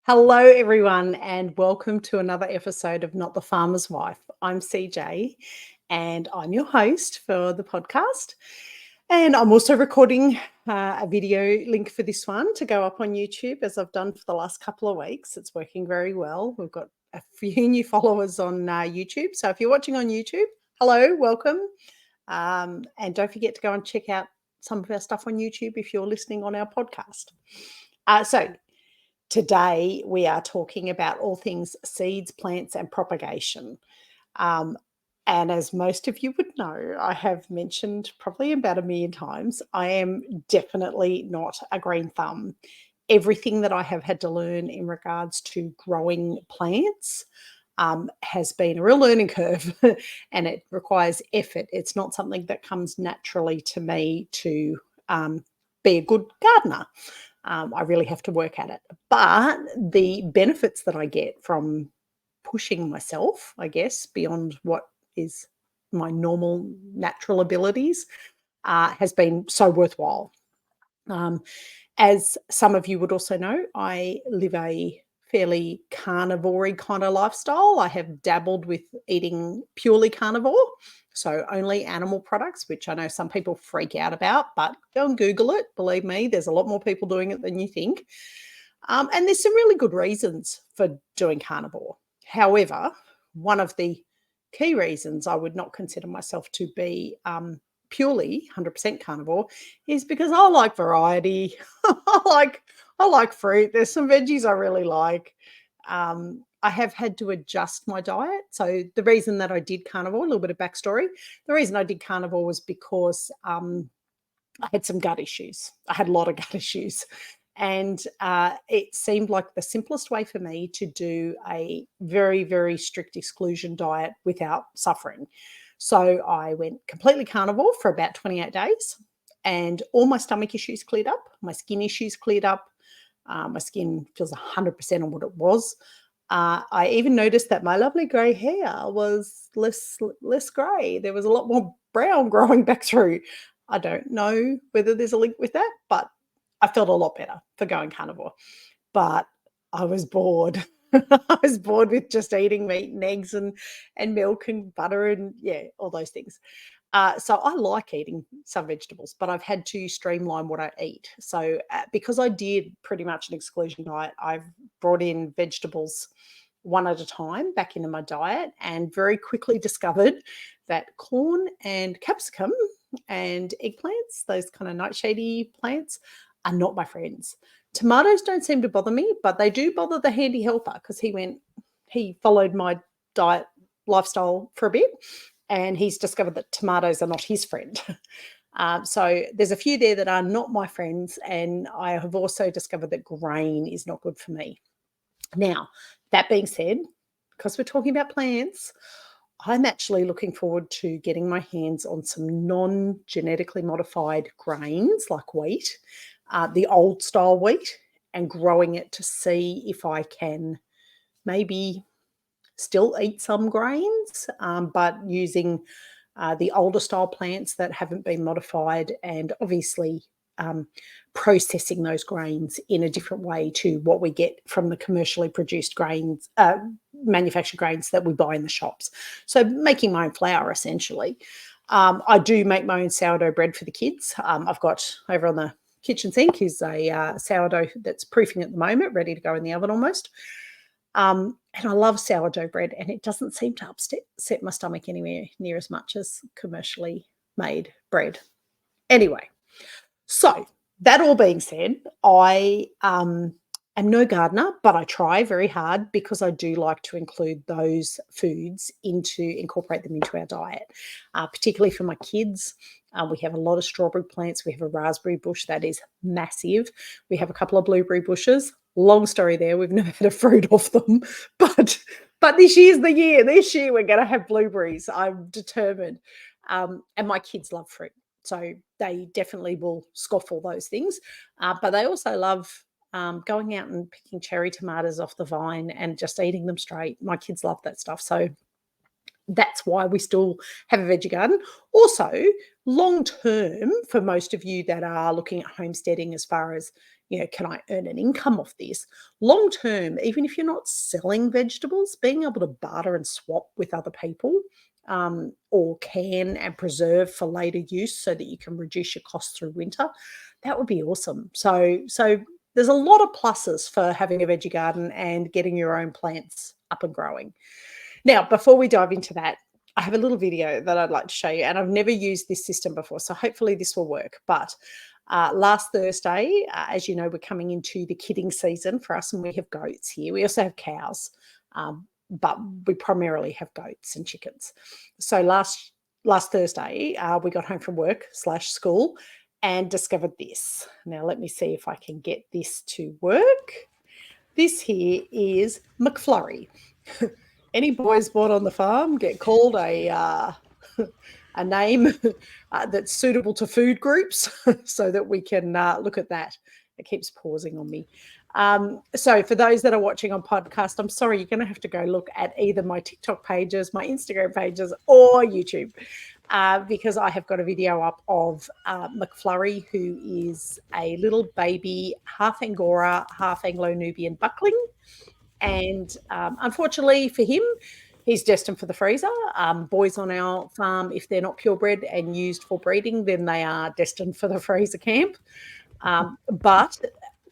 Hello, everyone, and welcome to another episode of Not the Farmer's Wife. I'm CJ, and I'm your host for the podcast. And I'm also recording a video link for this one to go up on YouTube, as I've done for the last couple of weeks. It's working very well. We've got a few new followers on YouTube. So if you're watching on YouTube, hello, welcome. And don't forget to go and check out some of our stuff on YouTube if you're listening on our podcast. Today, we are talking about all things seeds, plants, and propagation. And as most of you would know, I have mentioned probably about 1,000,000 times, I am definitely not a green thumb. Everything that I have had to learn in regards to growing plants has been a real learning curve and it requires effort. It's not something that comes naturally to me to be a good gardener. I really have to work at it. But the benefits that I get from pushing myself, I guess, beyond what is my normal natural abilities has been so worthwhile. As some of you would also know, I live a fairly carnivore kind of lifestyle. I have dabbled with eating purely carnivore, so only animal products, which I know some people freak out about, but go and Google it. Believe me, there's a lot more people doing it than you think. And there's some really good reasons for doing carnivore. However, one of the key reasons I would not consider myself to be purely 100% carnivore is because I like variety. I like fruit. There's some veggies I really like. I have had to adjust my diet. So the reason that I did carnivore, a little bit of backstory, the reason I did carnivore was because I had some gut issues. I had a lot of gut issues. And it seemed like the simplest way for me to do a very, very strict exclusion diet without suffering. So I went completely carnivore for about 28 days and all my stomach issues cleared up. My skin issues cleared up. My skin feels 100% on what it was. I even noticed that my lovely grey hair was less grey. There was a lot more brown growing back through. I don't know whether there's a link with that, but I felt a lot better for going carnivore. But I was bored. I was bored with just eating meat and eggs and milk and butter and all those things. So I like eating some vegetables, but I've had to streamline what I eat. So because I did pretty much an exclusion diet, I've brought in vegetables one at a time back into my diet and very quickly discovered that corn and capsicum and eggplants, those kind of nightshady plants, are not my friends. Tomatoes don't seem to bother me, but they do bother the handy helper because he followed my diet lifestyle for a bit and he's discovered that tomatoes are not his friend. So there's a few there that are not my friends, and I have also discovered that grain is not good for me. Now, that being said, because we're talking about plants, I'm actually looking forward to getting my hands on some non-genetically modified grains like wheat, the old style wheat, and growing it to see if I can maybe still eat some grains, but using the older style plants that haven't been modified, and obviously processing those grains in a different way to what we get from the commercially produced grains, manufactured grains that we buy in the shops. So making my own flour, essentially. I do make my own sourdough bread for the kids. I've got over on the kitchen sink is a sourdough that's proofing at the moment, ready to go in the oven almost. And I love sourdough bread, and it doesn't seem to upset my stomach anywhere near as much as commercially made bread. Anyway, so that all being said, I am no gardener, but I try very hard because I do like to include those foods incorporate them into our diet, particularly for my kids. We have a lot of strawberry plants. We have a raspberry bush that is massive. We have a couple of blueberry bushes. Long story there. We've never had a fruit off them, but this year's the year. This year we're going to have blueberries. I'm determined. And my kids love fruit, so they definitely will scoff all those things. But they also love going out and picking cherry tomatoes off the vine and just eating them straight. My kids love that stuff. So that's why we still have a veggie garden. Also, long term, for most of you that are looking at homesteading as far as, can I earn an income off this? Long term, even if you're not selling vegetables, being able to barter and swap with other people, or can and preserve for later use so that you can reduce your costs through winter, that would be awesome. So there's a lot of pluses for having a veggie garden and getting your own plants up and growing. Now, before we dive into that, I have a little video that I'd like to show you, and I've never used this system before, so hopefully this will work. But last Thursday, as you know, we're coming into the kidding season for us, and we have goats here. We also have cows, but we primarily have goats and chickens. So last Thursday, we got home from work/school and discovered this. Now, let me see if I can get this to work. This here is McFlurry. Any boys born on the farm get called a name that's suitable to food groups so that we can look at that. It keeps pausing on me. So for those that are watching on podcast, I'm sorry, you're going to have to go look at either my TikTok pages, my Instagram pages, or YouTube, because I have got a video up of McFlurry, who is a little baby, half Angora, half Anglo-Nubian buckling. And unfortunately for him, he's destined for the freezer. Boys on our farm, if they're not purebred and used for breeding, then they are destined for the freezer camp. But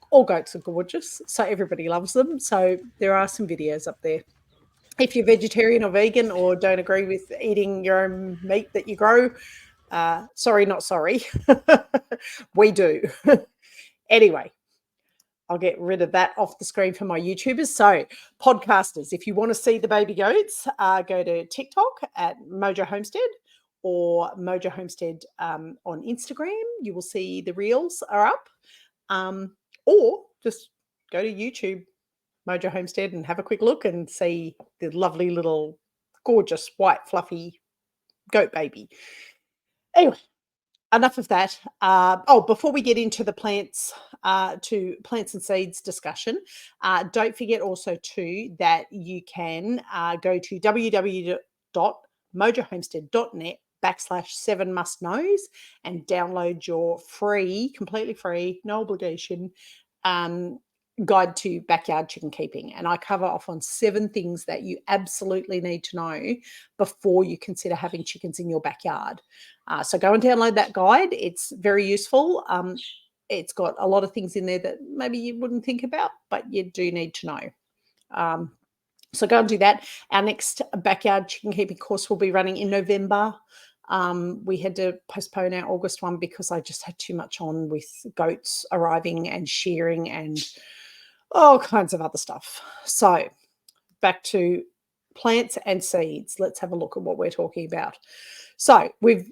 all goats are gorgeous, so everybody loves them. So there are some videos up there. If you're vegetarian or vegan or don't agree with eating your own meat that you grow, sorry, not sorry. We do. Anyway, I'll get rid of that off the screen for my YouTubers. So podcasters, if you want to see the baby goats, go to TikTok at Mojo Homestead or Mojo Homestead on Instagram. You will see the reels are up. Or just go to YouTube, Mojo Homestead, and have a quick look and see the lovely little gorgeous white fluffy goat baby. Anyway, enough of that. Before we get into the plants and seeds discussion, don't forget also too that you can go to www.mojohomestead.net/7must-knows and download your free, completely free, no obligation guide to backyard chicken keeping. And I cover off on 7 things that you absolutely need to know before you consider having chickens in your backyard. So go and download that guide. It's very useful. It's got a lot of things in there that maybe you wouldn't think about, but you do need to know. So go and do that. Our next backyard chicken keeping course will be running in November. We had to postpone our August one because I just had too much on with goats arriving and shearing and all kinds of other stuff. So back to plants and seeds. Let's have a look at what we're talking about. So we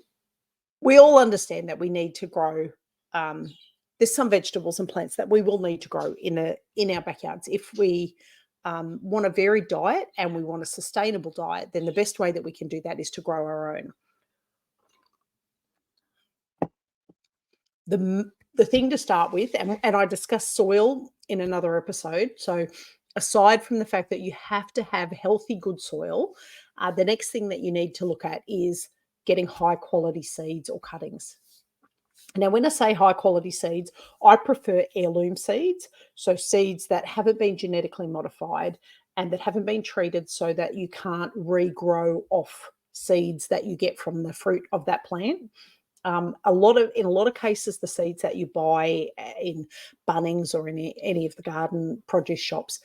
all understand that we need to grow. There's some vegetables and plants that we will need to grow in our backyards. If we want a varied diet and we want a sustainable diet, then the best way that we can do that is to grow our own. The thing to start with, and I discussed soil in another episode. So aside from the fact that you have to have healthy, good soil, the next thing that you need to look at is getting high quality seeds or cuttings. Now, when I say high quality seeds, I prefer heirloom seeds. So seeds that haven't been genetically modified and that haven't been treated so that you can't regrow off seeds that you get from the fruit of that plant. In a lot of cases, the seeds that you buy in Bunnings or in any of the garden produce shops,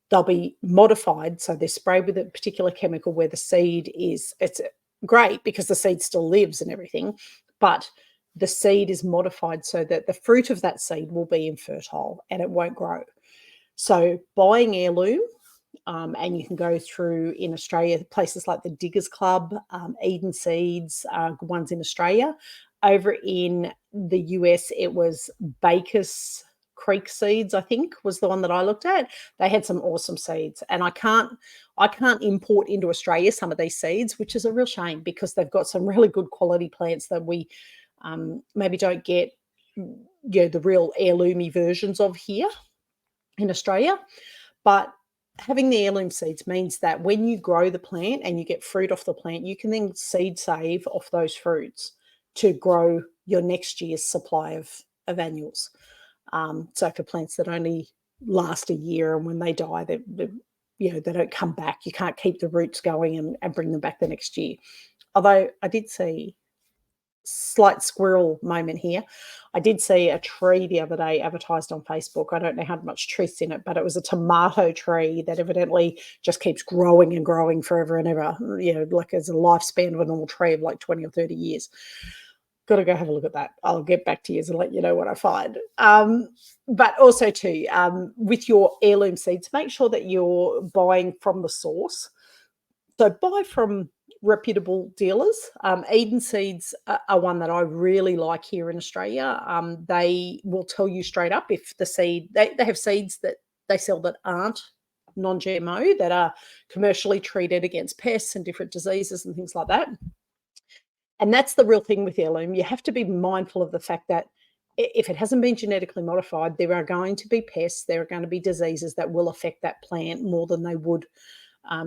they'll be modified. So they're sprayed with a particular chemical where the seed it's great because the seed still lives and everything, but the seed is modified so that the fruit of that seed will be infertile and it won't grow. So buying heirloom, and you can go through in Australia, places like the Diggers Club, Eden Seeds, ones in Australia. Over in the US, it was Baker's Creek Seeds, I think, was the one that I looked at. They had some awesome seeds, and I can't import into Australia some of these seeds, which is a real shame because they've got some really good quality plants that we maybe don't get, the real heirloomy versions of here in Australia. But having the heirloom seeds means that when you grow the plant and you get fruit off the plant, you can then seed save off those fruits to grow your next year's supply of annuals. So for plants that only last a year, and when they die, they don't come back. You can't keep the roots going and bring them back the next year. Although I did see, slight squirrel moment here. I did see a tree the other day advertised on Facebook. I don't know how much truth's in it, but it was a tomato tree that evidently just keeps growing and growing forever and ever. Like as a lifespan of a normal tree of like 20 or 30 years. Got to go have a look at that. I'll get back to you and let you know what I find. But also too, with your heirloom seeds, make sure that you're buying from the source. So buy from reputable dealers. Eden Seeds are one that I really like here in Australia. They will tell you straight up if the seed, they have seeds that they sell that aren't non-GMO, that are commercially treated against pests and different diseases and things like that. And that's the real thing with heirloom. You have to be mindful of the fact that if it hasn't been genetically modified, there are going to be pests, there are going to be diseases that will affect that plant more than they would,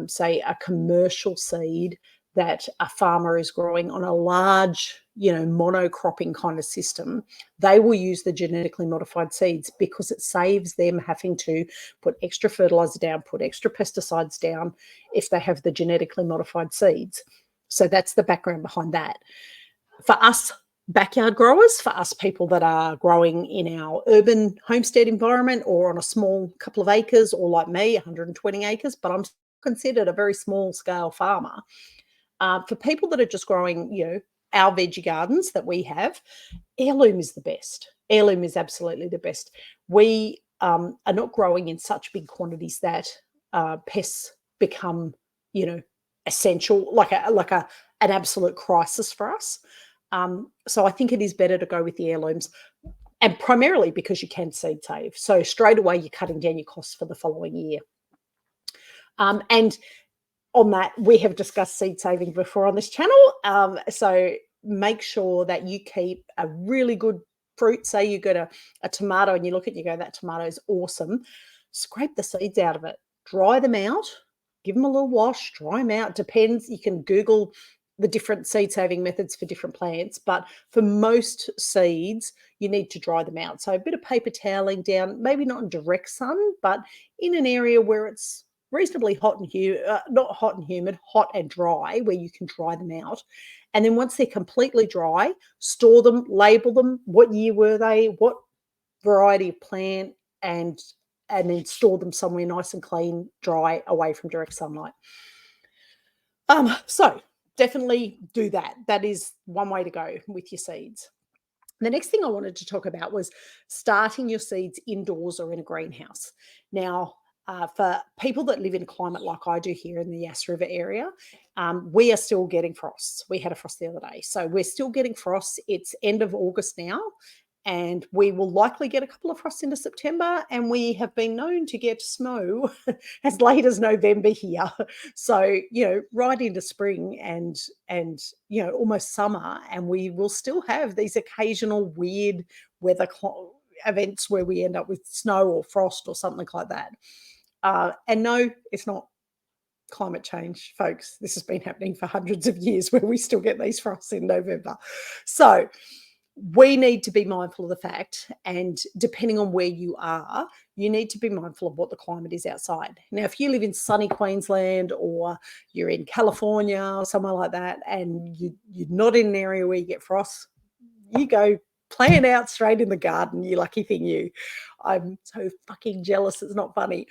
say, a commercial seed that a farmer is growing on a large, monocropping kind of system. They will use the genetically modified seeds because it saves them having to put extra fertilizer down, put extra pesticides down if they have the genetically modified seeds. So that's the background behind that. For us backyard growers, for us people that are growing in our urban homestead environment or on a small couple of acres, or like me, 120 acres, but I'm considered a very small scale farmer. For people that are just growing, our veggie gardens that we have, heirloom is the best. Heirloom is absolutely the best. We are not growing in such big quantities that pests become, essential, like an absolute crisis for us. So I think it is better to go with the heirlooms, and primarily because you can seed save. So straight away you're cutting down your costs for the following year. And on that, we have discussed seed saving before on this channel. So make sure that you keep a really good fruit. Say you got a tomato and you look at it, you go, that tomato is awesome. Scrape the seeds out of it, dry them out, give them a little wash, dry them out. Depends. You can Google the different seed saving methods for different plants, but for most seeds, you need to dry them out. So a bit of paper toweling down, maybe not in direct sun, but in an area where it's reasonably hot and humid, not hot and humid, hot and dry, where you can dry them out. And then once they're completely dry, store them, label them. What year were they? What variety of plant? And then store them somewhere nice and clean, dry, away from direct sunlight. So definitely do that. That is one way to go with your seeds. The next thing I wanted to talk about was starting your seeds indoors or in a greenhouse. Now, for people that live in a climate like I do here in the Yass River area, we are still getting frosts. We had a frost the other day. So we're still getting frosts. It's end of August now, and we will likely get a couple of frosts into September, and we have been known to get snow as late as November here. So, right into spring and almost summer, and we will still have these occasional weird weather events where we end up with snow or frost or something like that. And no, it's not climate change, folks. This has been happening for hundreds of years where we still get these frosts in November. So we need to be mindful of the fact, and depending on where you are, you need to be mindful of what the climate is outside. Now, if you live in sunny Queensland or you're in California or somewhere like that, and you're not in an area where you get frost, you go plant out straight in the garden. You lucky thing you. I'm so fucking jealous. It's not funny.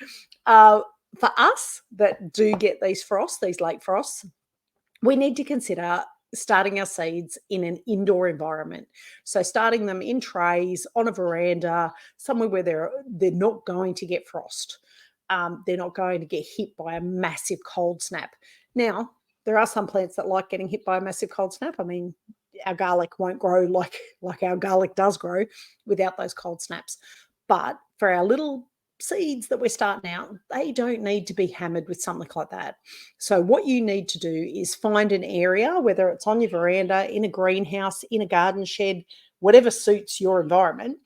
For us that do get these frosts, these late frosts, we need to consider starting our seeds in an indoor environment. So starting them in trays, on a veranda, somewhere where they're not going to get frost. They're not going to get hit by a massive cold snap. Now, there are some plants that like getting hit by a massive cold snap. I mean, our garlic won't grow like our garlic does grow without those cold snaps. But for our little seeds that we're starting out, they don't need to be hammered with something like that. So what you need to do is find an area, whether it's on your veranda, in a greenhouse, in a garden shed, whatever suits your environment,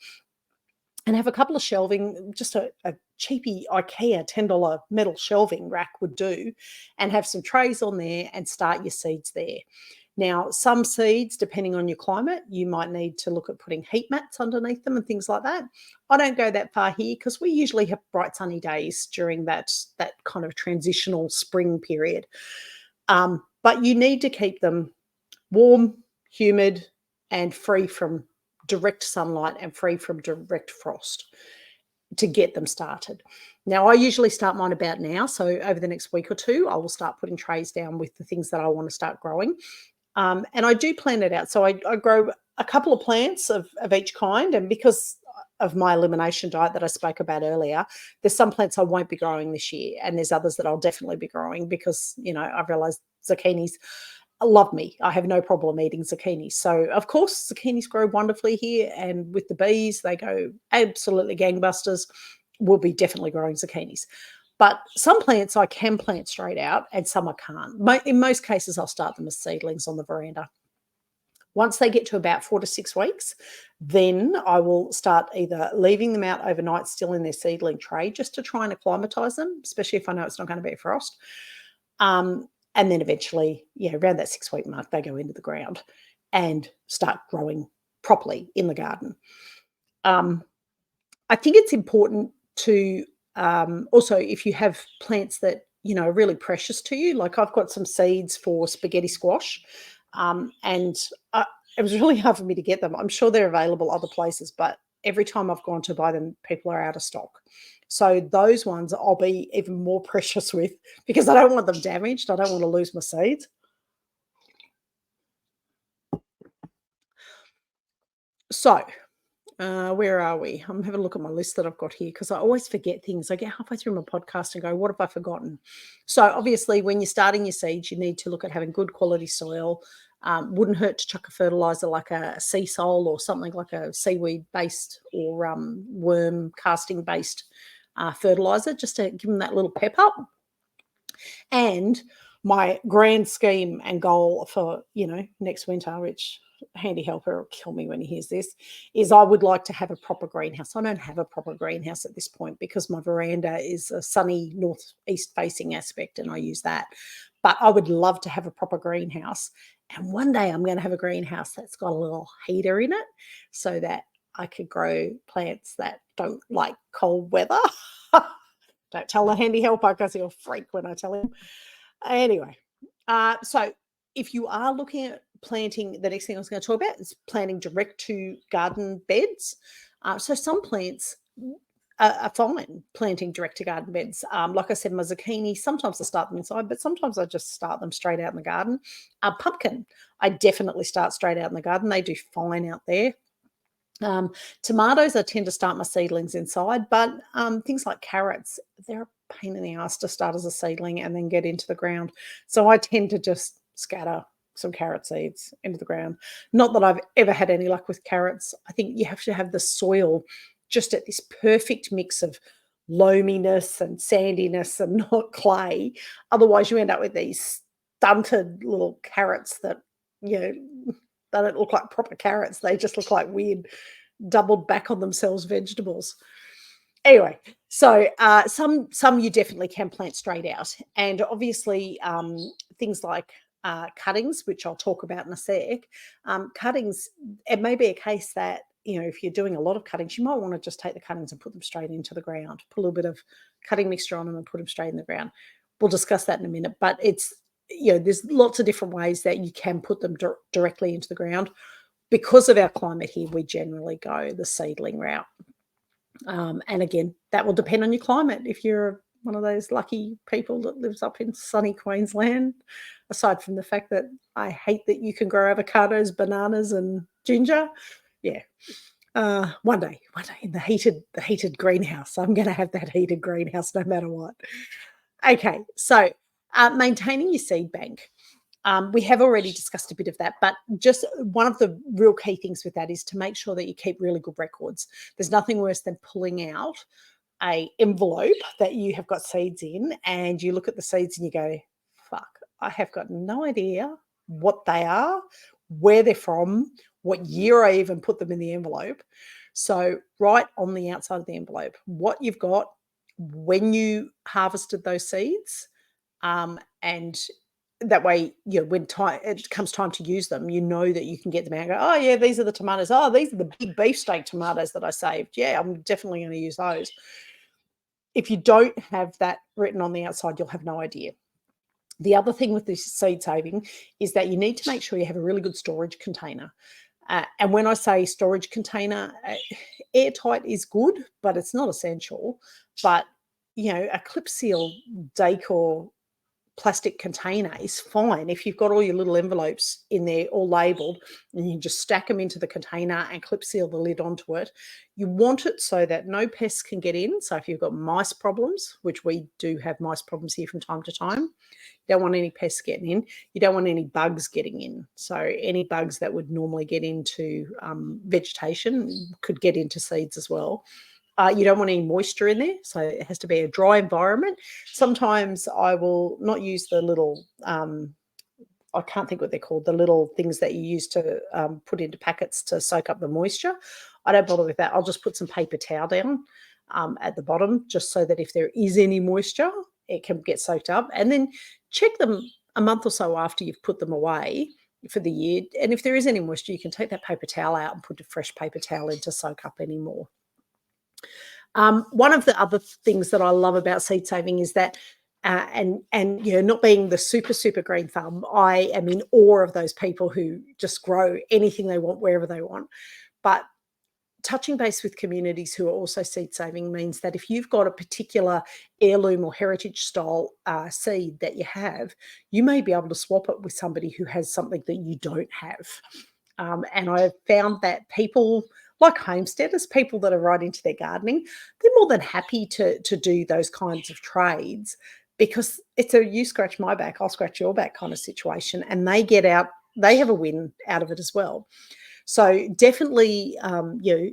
and have a couple of shelving, just a cheapy IKEA $10 metal shelving rack would do, and have some trays on there and start your seeds there. Now, some seeds, depending on your climate, you might need to look at putting heat mats underneath them and things like that. I don't go that far here because we usually have bright sunny days during that kind of transitional spring period. But you need to keep them warm, humid, and free from direct sunlight and free from direct frost to get them started. Now, I usually start mine about now. So over the next week or two, I will start putting trays down with the things that I want to start growing. And I do plan it out. So I grow a couple of plants of each kind. And because of my elimination diet that I spoke about earlier, there's some plants I won't be growing this year. And there's others that I'll definitely be growing because, I've realized zucchinis love me. I have no problem eating zucchini. So, of course, zucchinis grow wonderfully here. And with the bees, they go absolutely gangbusters. We'll be definitely growing zucchinis. But some plants I can plant straight out and some I can't. In most cases, I'll start them as seedlings on the veranda. Once they get to about 4 to 6 weeks, then I will start either leaving them out overnight still in their seedling tray just to try and acclimatise them, especially if I know it's not going to be a frost. And then eventually, around that 6-week mark, they go into the ground and start growing properly in the garden. I think it's important to also, if you have plants that, are really precious to you, like I've got some seeds for spaghetti squash, and it was really hard for me to get them. I'm sure they're available other places, but every time I've gone to buy them, people are out of stock. So those ones I'll be even more precious with because I don't want them damaged. I don't want to lose my seeds. So where are we? I'm having a look at my list that I've got here because I always forget things. I get halfway through my podcast and go, what have I forgotten? So obviously when you're starting your seeds, you need to look at having good quality soil. Wouldn't hurt to chuck a fertilizer like a sea sole or something like a seaweed-based or worm casting-based fertilizer just to give them that little pep up. And my grand scheme and goal for, next winter, which Handy Helper will kill me when he hears this, is I would like to have a proper greenhouse. I don't have a proper greenhouse at this point because my veranda is a sunny northeast facing aspect and I use that. But I would love to have a proper greenhouse. And one day I'm going to have a greenhouse that's got a little heater in it so that I could grow plants that don't like cold weather. Don't tell the Handy Helper because he'll freak when I tell him. Anyway, so if you are looking at planting, the next thing I was going to talk about is planting direct to garden beds. So some plants are fine planting direct to garden beds. Like I said, my zucchini, sometimes I start them inside, but sometimes I just start them straight out in the garden. Pumpkin, I definitely start straight out in the garden. They do fine out there. Tomatoes, I tend to start my seedlings inside, but things like carrots, they're a pain in the ass to start as a seedling and then get into the ground. So I tend to just scatter some carrot seeds into the ground. Not that I've ever had any luck with carrots. I think you have to have the soil just at this perfect mix of loaminess and sandiness and not clay. Otherwise, you end up with these stunted little carrots that, they don't look like proper carrots. They just look like weird doubled back on themselves vegetables. Anyway, so some you definitely can plant straight out. And obviously things like cuttings, which I'll talk about in a sec. Cuttings, it may be a case that, if you're doing a lot of cuttings, you might want to just take the cuttings and put them straight into the ground, put a little bit of cutting mixture on them and put them straight in the ground. We'll discuss that in a minute, but it's, there's lots of different ways that you can put them directly into the ground. Because of our climate here, we generally go the seedling route. And again, that will depend on your climate. If you're one of those lucky people that lives up in sunny Queensland, aside from the fact that I hate that you can grow avocados, bananas, and ginger, yeah. One day in the heated greenhouse. I'm going to have that heated greenhouse no matter what. Okay, so maintaining your seed bank. We have already discussed a bit of that, but just one of the real key things with that is to make sure that you keep really good records. There's nothing worse than pulling out a envelope that you have got seeds in and you look at the seeds and you go, fuck, I have got no idea what they are, where they're from, what year I even put them in the envelope. So right on the outside of the envelope, what you've got, when you harvested those seeds, and that way, when it comes time to use them, you know that you can get them out and go, oh, yeah, these are the tomatoes. Oh, these are the big beefsteak tomatoes that I saved. Yeah, I'm definitely going to use those. If you don't have that written on the outside, you'll have no idea. The other thing with this seed saving is that you need to make sure you have a really good storage container. And when I say storage container, airtight is good, but it's not essential. But, a clip seal decor plastic container is fine if you've got all your little envelopes in there all labeled, and you just stack them into the container and clip seal the lid onto it. You want it so that no pests can get in. So if you've got mice problems, which we do have mice problems here from time to time, you don't want any pests getting in. You don't want any bugs getting in. So any bugs that would normally get into vegetation could get into seeds as well. You don't want any moisture in there, so it has to be a dry environment. Sometimes I will not use the little, I can't think what they're called, the little things that you use to put into packets to soak up the moisture. I don't bother with that. I'll just put some paper towel down at the bottom, just so that if there is any moisture, it can get soaked up. And then check them a month or so after you've put them away for the year. And if there is any moisture, you can take that paper towel out and put a fresh paper towel in to soak up any more. One of the other things that I love about seed saving is that, and not being the super green thumb, I am in awe of those people who just grow anything they want wherever they want. But touching base with communities who are also seed saving means that if you've got a particular heirloom or heritage style seed that you have, you may be able to swap it with somebody who has something that you don't have. And I've found that people like homesteaders, people that are right into their gardening, they're more than happy to do those kinds of trades, because it's a you scratch my back, I'll scratch your back kind of situation. And they have a win out of it as well. So definitely,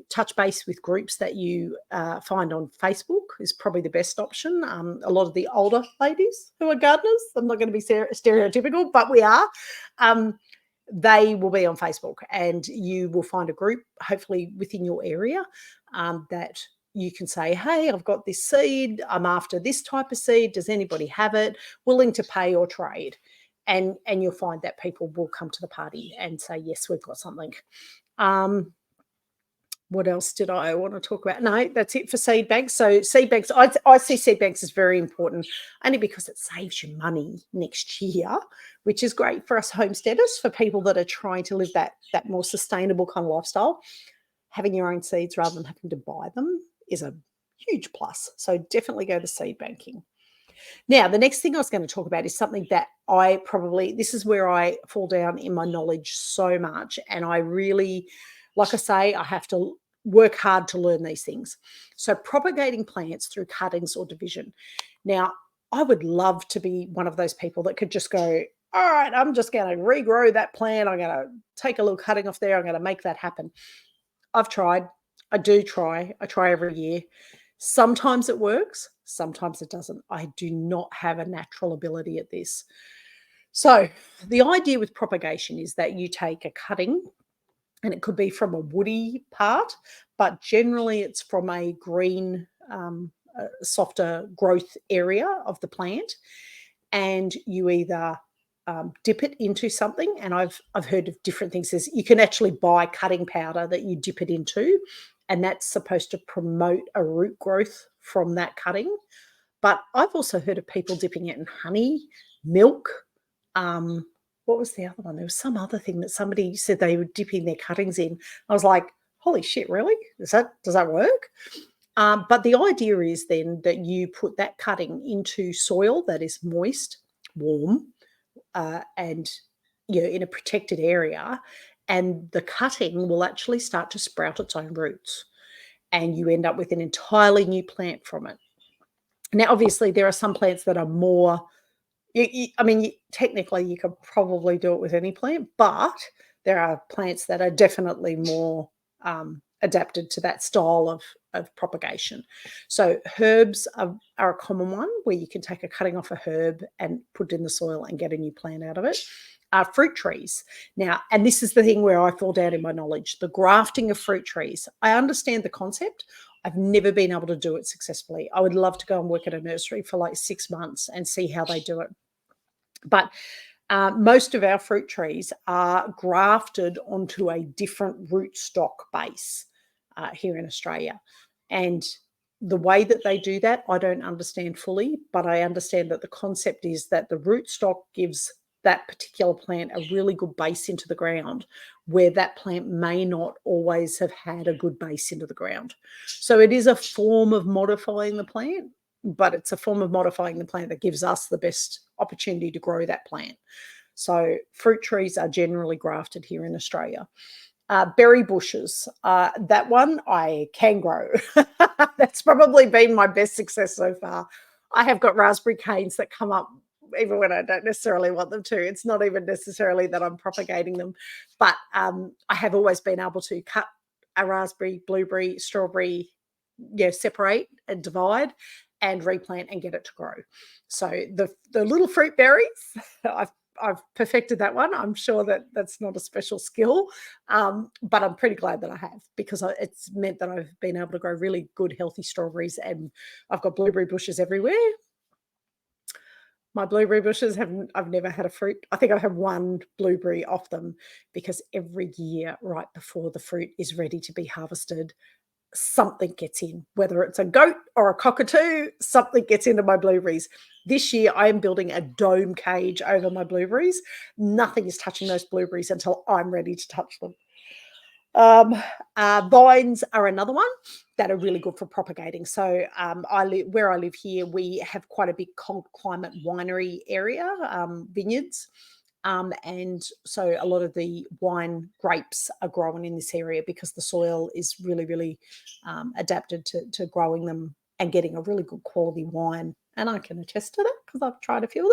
touch base with groups that you find on Facebook is probably the best option. A lot of the older ladies who are gardeners, I'm not going to be stereotypical, but we are. They will be on Facebook, and you will find a group, hopefully within your area, that you can say, hey, I've got this seed. I'm after this type of seed. Does anybody have it? Willing to pay or trade? And you'll find that people will come to the party and say, yes, we've got something. What else did I want to talk about? No, that's it for seed banks. So seed banks, I see seed banks as very important, only because it saves you money next year, which is great for us homesteaders, for people that are trying to live that more sustainable kind of lifestyle. Having your own seeds rather than having to buy them is a huge plus. So definitely go to seed banking. Now, the next thing I was going to talk about is something that this is where I fall down in my knowledge so much. And I really, like I say, I have to work hard to learn these things. So propagating plants through cuttings or division. Now, I would love to be one of those people that could just go, all right, I'm just going to regrow that plant. I'm going to take a little cutting off there. I'm going to make that happen. I've tried. I do try. I try every year. Sometimes it works, sometimes it doesn't. I do not have a natural ability at this. So the idea with propagation is that you take a cutting, and it could be from a woody part, but generally it's from a green, softer growth area of the plant, and you either dip it into something, and I've heard of different things. You can actually buy cutting powder that you dip it into, and that's supposed to promote a root growth from that cutting. But I've also heard of people dipping it in honey, milk. What was the other one? There was some other thing that somebody said they were dipping their cuttings in. I was like, holy shit, really? Does that work? But the idea is then that you put that cutting into soil that is moist, warm, and in a protected area, and the cutting will actually start to sprout its own roots, and you end up with an entirely new plant from it. Now, obviously, there are some plants that are more. Technically, you could probably do it with any plant, but there are plants that are definitely more adapted to that style of propagation. So herbs are a common one, where you can take a cutting off a herb and put it in the soil and get a new plant out of it. Fruit trees. Now, and this is the thing where I fall down in my knowledge, the grafting of fruit trees. I understand the concept. I've never been able to do it successfully. I would love to go and work at a nursery for like 6 months and see how they do it. But Most of our fruit trees are grafted onto a different rootstock base here in Australia. And the way that they do that, I don't understand fully, but I understand that the concept is that the rootstock gives that particular plant a really good base into the ground, where that plant may not always have had a good base into the ground. So it is a form of modifying the plant, but it's a form of modifying the plant that gives us the best opportunity to grow that plant. So fruit trees are generally grafted here in Australia. Berry bushes, that one I can grow. That's probably been my best success so far. I have got raspberry canes that come up even when I don't necessarily want them to. It's not even necessarily that I'm propagating them, but I have always been able to cut a raspberry, blueberry, strawberry, separate and divide and replant and get it to grow. So the little fruit berries, I've perfected that one. I'm sure that that's not a special skill, but I'm pretty glad that I have, because it's meant that I've been able to grow really good, healthy strawberries, and I've got blueberry bushes everywhere. My blueberry bushes I've never had a fruit. I think I've had one blueberry off them, because every year, right before the fruit is ready to be harvested, something gets in, whether it's a goat or a cockatoo, something gets into my blueberries. This year, I am building a dome cage over my blueberries. Nothing is touching those blueberries until I'm ready to touch them. Vines are another one that are really good for propagating. So where I live here, we have quite a big cold climate winery area, vineyards. And so a lot of the wine grapes are grown in this area because the soil is really, really adapted to growing them and getting a really good quality wine. And I can attest to that because I've tried a few of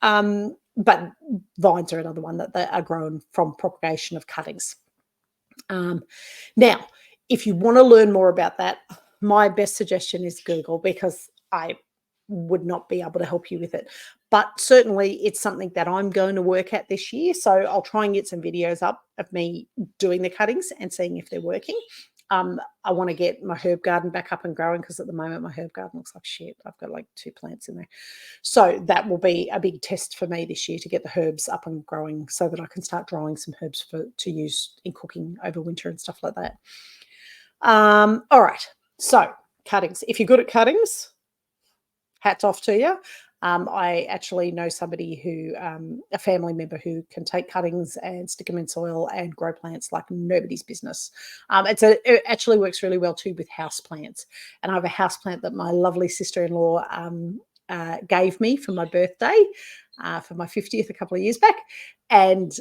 them. But vines are another one that are grown from propagation of cuttings. Now, if you want to learn more about that, my best suggestion is Google, because I would not be able to help you with it. But certainly it's something that I'm going to work at this year. So I'll try and get some videos up of me doing the cuttings and seeing if they're working. I want to get my herb garden back up and growing, because at the moment my herb garden looks like shit. I've got like 2 plants in there. So that will be a big test for me this year, to get the herbs up and growing so that I can start drying some herbs to use in cooking over winter and stuff like that. All right. So cuttings. If you're good at cuttings, hats off to you. I actually know somebody who, a family member, who can take cuttings and stick them in soil and grow plants like nobody's business. It actually works really well too with house plants. And I have a house plant that my lovely sister-in-law gave me for my birthday, for my 50th a couple of years back. And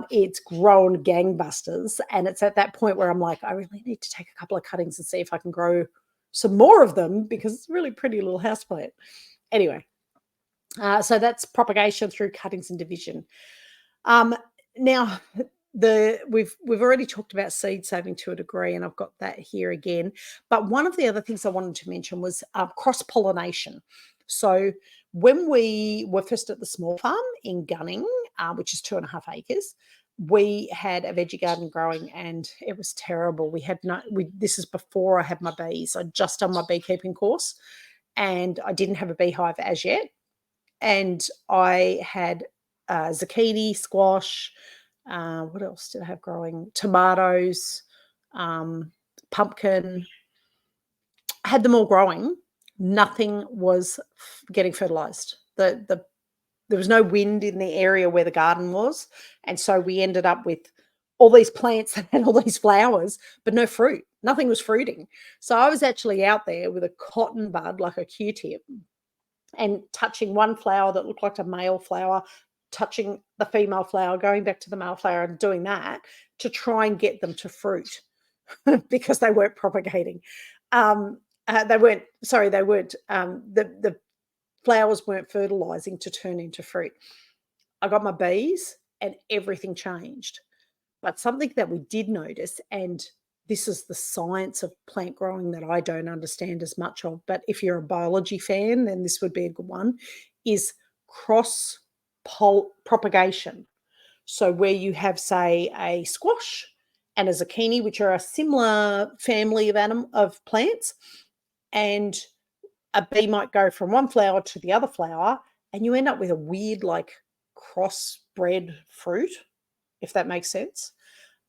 it's grown gangbusters. And it's at that point where I'm like, I really need to take a couple of cuttings and see if I can grow some more of them, because it's a really pretty little house plant. Anyway, so that's propagation through cuttings and division. Now, we've already talked about seed saving to a degree, and I've got that here again. But one of the other things I wanted to mention was cross-pollination. So when we were first at the small farm in Gunning, which is 2.5 acres, we had a veggie garden growing, and it was terrible. This is before I had my bees. I'd just done my beekeeping course, and I didn't have a beehive as yet. And I had zucchini, squash. What else did I have growing? Tomatoes, pumpkin. I had them all growing. Nothing was getting fertilized. There was no wind in the area where the garden was. And so we ended up with all these plants that had all these flowers, but no fruit. Nothing was fruiting. So I was actually out there with a cotton bud, like a Q-tip, and touching one flower that looked like a male flower, touching the female flower, going back to the male flower and doing that to try and get them to fruit because they weren't propagating. The flowers weren't fertilizing to turn into fruit. I got my bees and everything changed. But something that we did notice, and this is the science of plant growing that I don't understand as much of, but if you're a biology fan, then this would be a good one, is cross propagation. So where you have, say, a squash and a zucchini, which are a similar family of plants, and a bee might go from one flower to the other flower, and you end up with a weird, like, crossbred fruit, if that makes sense.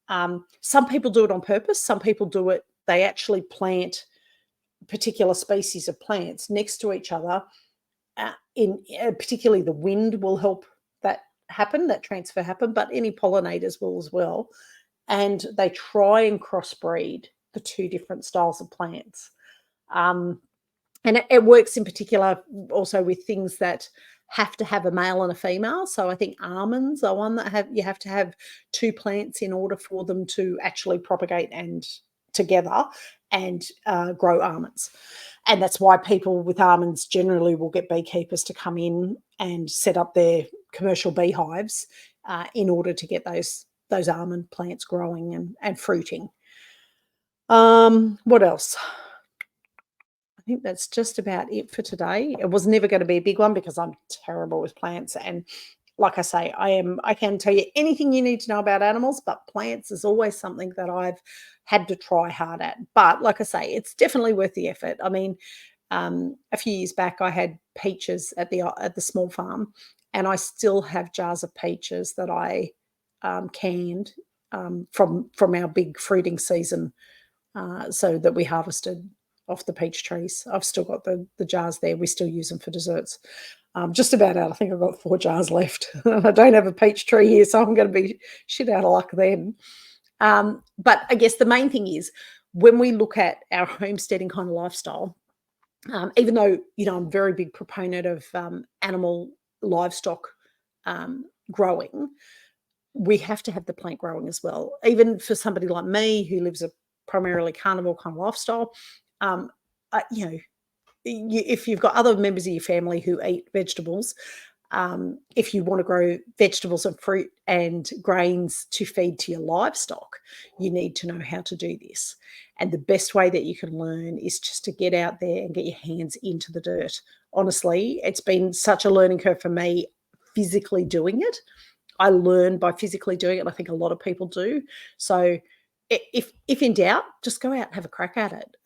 Some people do it on purpose. Some people do it, they actually plant particular species of plants next to each other. Particularly the wind will help that happen, that transfer happen, but any pollinators will as well. And they try and crossbreed the two different styles of plants. And it works in particular also with things that have to have a male and a female. So I think almonds are one that you have to have two plants in order for them to actually propagate and together and grow almonds. And that's why people with almonds generally will get beekeepers to come in and set up their commercial beehives in order to get those almond plants growing and fruiting. What else? I think that's just about it for today. It was never going to be a big one because I'm terrible with plants. And like I say, I can tell you anything you need to know about animals, but plants is always something that I've had to try hard at. But like I say, it's definitely worth the effort. I mean, a few years back, I had peaches at the small farm, and I still have jars of peaches that I canned from our big fruiting season, so that we harvested off the peach trees. I've still got the jars there. We still use them for desserts. Just about out. I think I've got 4 jars left. I don't have a peach tree here, so I'm going to be shit out of luck then. But I guess the main thing is when we look at our homesteading kind of lifestyle, even though, I'm a very big proponent of animal livestock growing, we have to have the plant growing as well. Even for somebody like me who lives a primarily carnivore kind of lifestyle, if you've got other members of your family who eat vegetables, if you want to grow vegetables and fruit and grains to feed to your livestock, you need to know how to do this. And the best way that you can learn is just to get out there and get your hands into the dirt. Honestly, it's been such a learning curve for me physically doing it. I learn by physically doing it. I think a lot of people do. So if in doubt, just go out and have a crack at it.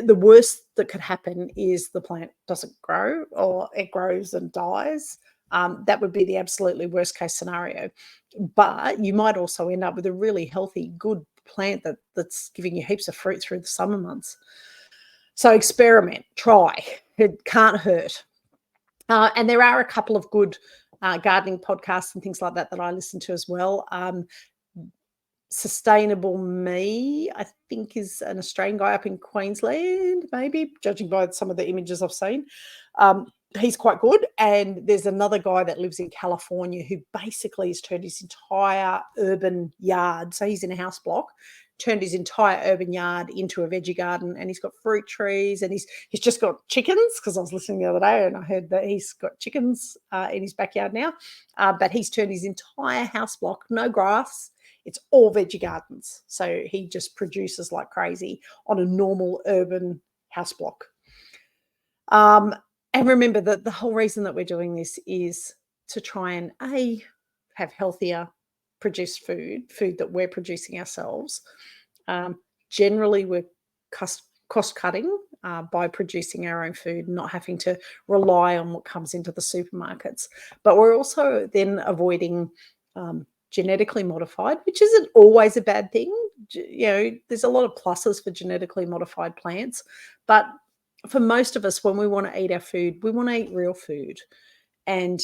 The worst that could happen is the plant doesn't grow or it grows and dies. That would be the absolutely worst case scenario. But you might also end up with a really healthy, good plant that's giving you heaps of fruit through the summer months. So experiment, try. It can't hurt. And there are a couple of good gardening podcasts and things like that I listen to as well. Sustainable Me, I think, is an Australian guy up in Queensland, maybe, judging by some of the images I've seen. He's quite good. And there's another guy that lives in California who basically has turned his entire urban yard, so he's in a house block, turned his entire urban yard into a veggie garden, and he's got fruit trees, and he's just got chickens, because I was listening the other day and I heard that he's got chickens in his backyard now. But he's turned his entire house block, no grass, it's all veggie gardens. So he just produces like crazy on a normal urban house block. And remember that the whole reason that we're doing this is to try and have healthier produced food that we're producing ourselves. Generally, we're cost cutting by producing our own food, not having to rely on what comes into the supermarkets. But we're also then avoiding genetically modified, which isn't always a bad thing. There's a lot of pluses for genetically modified plants, but for most of us, when we want to eat our food, we want to eat real food, and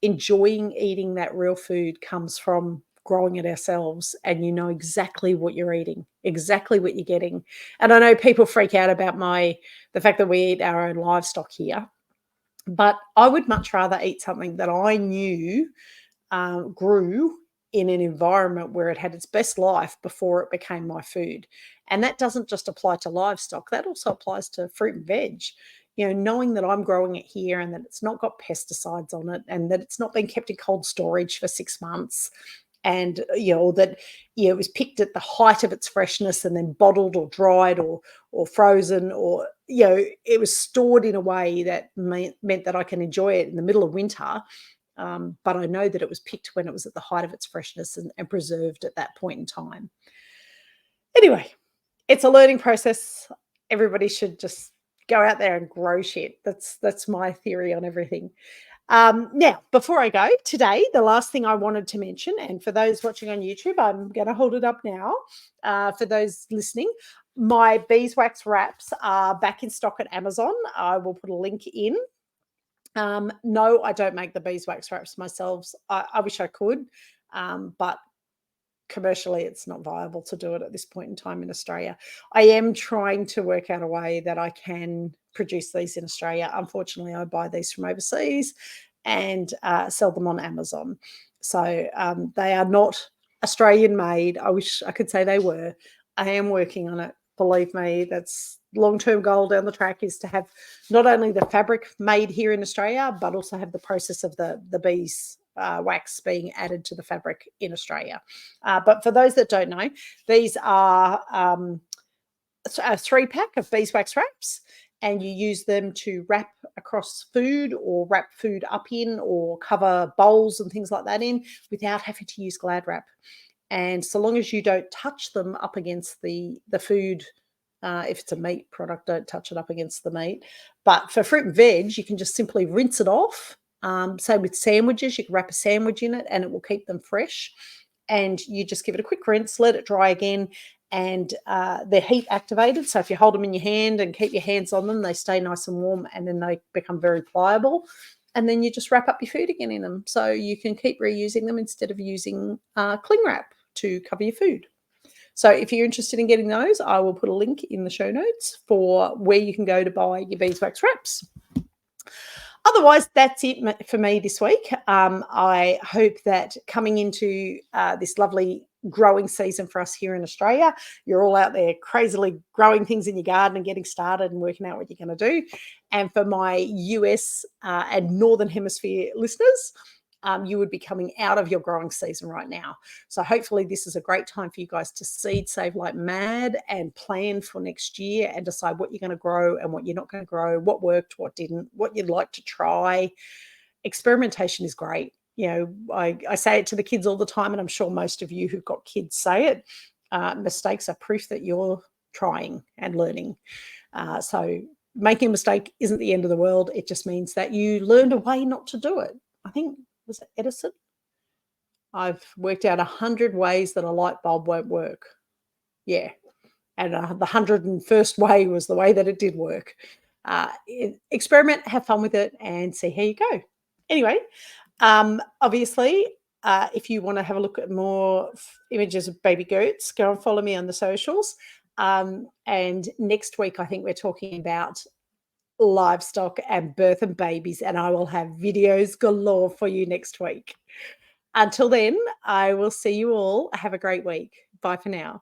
enjoying eating that real food comes from growing it ourselves, and you know exactly what you're eating, exactly what you're getting. And I know people freak out about the fact that we eat our own livestock here, but I would much rather eat something that I knew grew in an environment where it had its best life before it became my food. And that doesn't just apply to livestock, that also applies to fruit and veg. Knowing that I'm growing it here and that it's not got pesticides on it and that it's not been kept in cold storage for 6 months, and that it was picked at the height of its freshness and then bottled or dried or frozen, or it was stored in a way that meant that I can enjoy it in the middle of winter. But I know that it was picked when it was at the height of its freshness and preserved at that point in time. Anyway, it's a learning process. Everybody should just go out there and grow shit. That's my theory on everything. Now, before I go today, the last thing I wanted to mention, and for those watching on YouTube, I'm going to hold it up now. For those listening, my beeswax wraps are back in stock at Amazon. I will put a link in. No, I don't make the beeswax wraps myself. I wish I could, but commercially it's not viable to do it at this point in time in Australia. I am trying to work out a way that I can produce these in Australia. Unfortunately, I buy these from overseas and sell them on Amazon. So they are not Australian made. I wish I could say they were. I am working on it. Believe me, that's long-term goal down the track, is to have not only the fabric made here in Australia, but also have the process of the bees wax being added to the fabric in Australia. But for those that don't know, these are a 3-pack of beeswax wraps, and you use them to wrap across food or wrap food up in or cover bowls and things like that in without having to use Glad wrap. And so long as you don't touch them up against the food, if it's a meat product, don't touch it up against the meat. But for fruit and veg, you can just simply rinse it off. Same with sandwiches, you can wrap a sandwich in it and it will keep them fresh. And you just give it a quick rinse, let it dry again, and they're heat activated. So if you hold them in your hand and keep your hands on them, they stay nice and warm, and then they become very pliable. And then you just wrap up your food again in them. So you can keep reusing them instead of using cling wrap to cover your food. So if you're interested in getting those, I will put a link in the show notes for where you can go to buy your beeswax wraps. Otherwise, that's it for me this week. I hope that coming into this lovely growing season for us here in Australia, you're all out there crazily growing things in your garden and getting started and working out what you're going to do. And for my US and Northern Hemisphere listeners, you would be coming out of your growing season right now. So hopefully this is a great time for you guys to seed save like mad and plan for next year and decide what you're going to grow and what you're not going to grow, what worked, what didn't, what you'd like to try. Experimentation is great. You know, I say it to the kids all the time, and I'm sure most of you who've got kids say it. Mistakes are proof that you're trying and learning. So making a mistake isn't the end of the world. It just means that you learned a way not to do it. I think, was it Edison? I've worked out 100 ways that a light bulb won't work. Yeah. And the 101st way was the way that it did work. Experiment, have fun with it, and see how you go. Anyway, obviously, if you want to have a look at more images of baby goats, go and follow me on the socials. And next week, I think we're talking about livestock and birth and babies, and I will have videos galore for you next week. Until then, I will see you all. Have a great week. Bye for now.